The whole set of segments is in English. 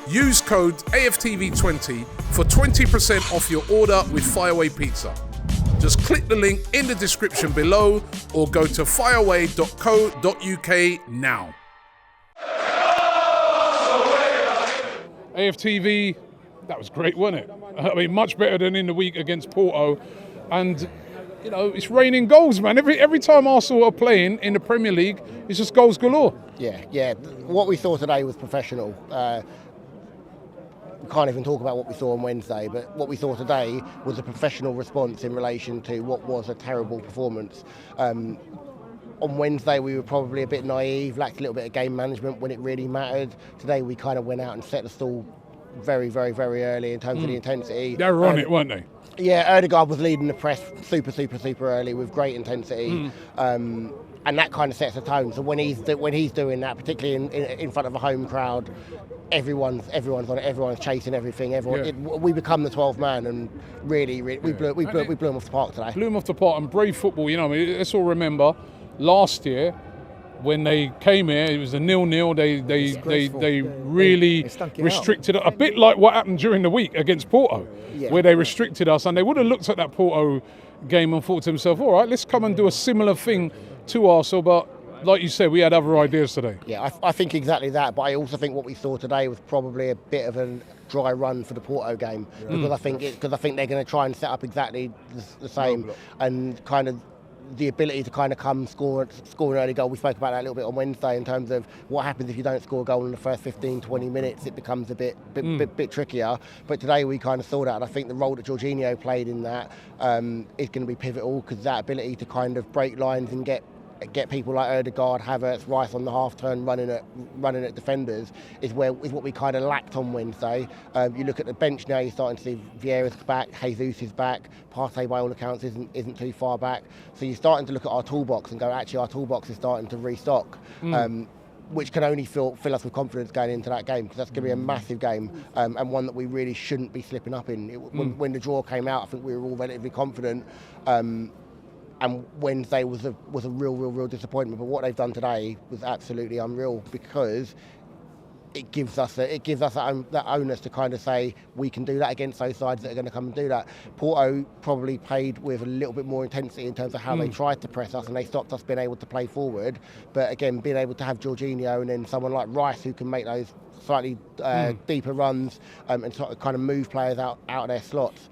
Use code AFTV20 for 20% off your order with Fireaway Pizza. Just click the link in the description below or go to fireaway.co.uk now. AFTV, that was great, wasn't it? I mean, much better than in the week against Porto. And, you know, it's raining goals, man. Every time Arsenal are playing in the Premier League, it's just goals galore. Yeah. What we saw today was professional. We can't even talk about what we saw on Wednesday, but what we saw today was a professional response in relation to what was a terrible performance. On Wednesday, we were probably a bit naive, lacked a little bit of game management when it really mattered. Today, we kind of went out and set the stall very, very, very early in terms of the intensity. They were on it, weren't they? Yeah, Ødegaard was leading the press super early with great intensity. And that kind of sets the tone. So when he's doing that, particularly in front of a home crowd, everyone's on it. Everyone's chasing everything. We become the 12th man, and really we blew him off the park today. Blew him off the park, and brave football. You know, I mean, let's all remember last year when they came here, it was a 0-0. They really restricted it, a bit like what happened during the week against Porto, where they restricted us, and they would have looked at that Porto game and thought to themselves, all right, let's come and do a similar thing to Arsenal, but like you said, we had other ideas today. Yeah, I think exactly that, but I also think what we saw today was probably a bit of a dry run for the Porto game, because I think they're going to try and set up exactly the same, and kind of the ability to kind of come score an early goal. We spoke about that a little bit on Wednesday in terms of what happens if you don't score a goal in the first 15-20 minutes. It becomes a bit trickier. But today we kind of saw that, and I think the role that Jorginho played in that is going to be pivotal, because that ability to kind of break lines and get people like Ødegaard, Havertz, Rice on the half turn running at defenders is what we kind of lacked on Wednesday. You look at the bench now, you're starting to see Vieira's back, Jesus is back, Partey by all accounts isn't too far back. So you're starting to look at our toolbox and go, actually our toolbox is starting to restock. Which can only fill us with confidence going into that game, because that's going to be a massive game, and one that we really shouldn't be slipping up in. When the draw came out, I think we were all relatively confident. And Wednesday was a real disappointment. But what they've done today was absolutely unreal, because it gives us that onus to kind of say we can do that against those sides that are going to come and do that. Porto probably played with a little bit more intensity in terms of how they tried to press us, and they stopped us being able to play forward. But again, being able to have Jorginho and then someone like Rice who can make those slightly deeper runs and sort of kind of move players out of their slots.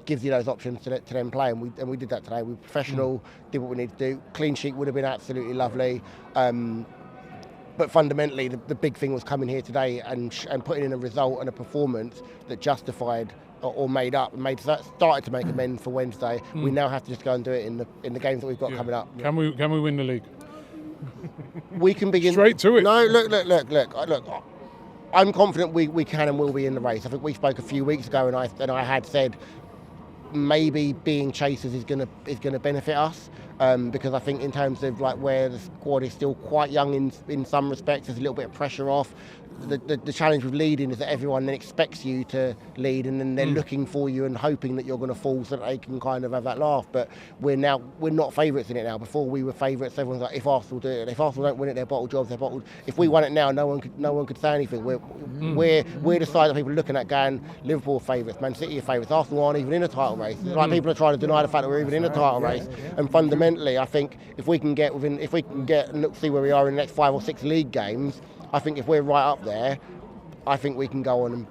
Gives you those options to then play, and we did that today. We were professional, did what we needed to do. Clean sheet would have been absolutely lovely, but fundamentally the big thing was coming here today and putting in a result and a performance that justified or started to make amends for Wednesday. We now have to just go and do it in the games that we've got coming up. Can we win the league? We can begin straight to it. No, look. I'm confident we can and will be in the race. I think we spoke a few weeks ago, and I had said maybe being chasers is going to benefit us, because I think in terms of like where the squad is still quite young in some respects, there's a little bit of pressure off. The challenge with leading is that everyone then expects you to lead, and then they're looking for you and hoping that you're going to fall so that they can kind of have that laugh. But we're not favourites in it now. Before we were favourites. Everyone's like, if Arsenal do it, if Arsenal don't win it, they're bottled jobs. They're bottled. If we won it now, no one could say anything. We're the side that people are looking at going, Liverpool are favourites, Man City are favourites. Arsenal aren't even in a title race. It's like people are trying to deny the fact that we're even in a title race. And fundamentally, I think if we can get and look, see where we are in the next 5 or 6 league games, I think if we're right up there, I think we can go on and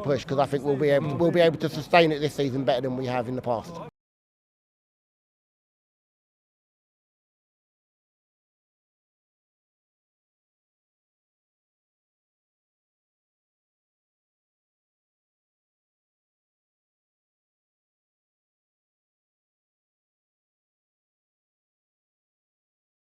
push, because I think we'll be able to sustain it this season better than we have in the past.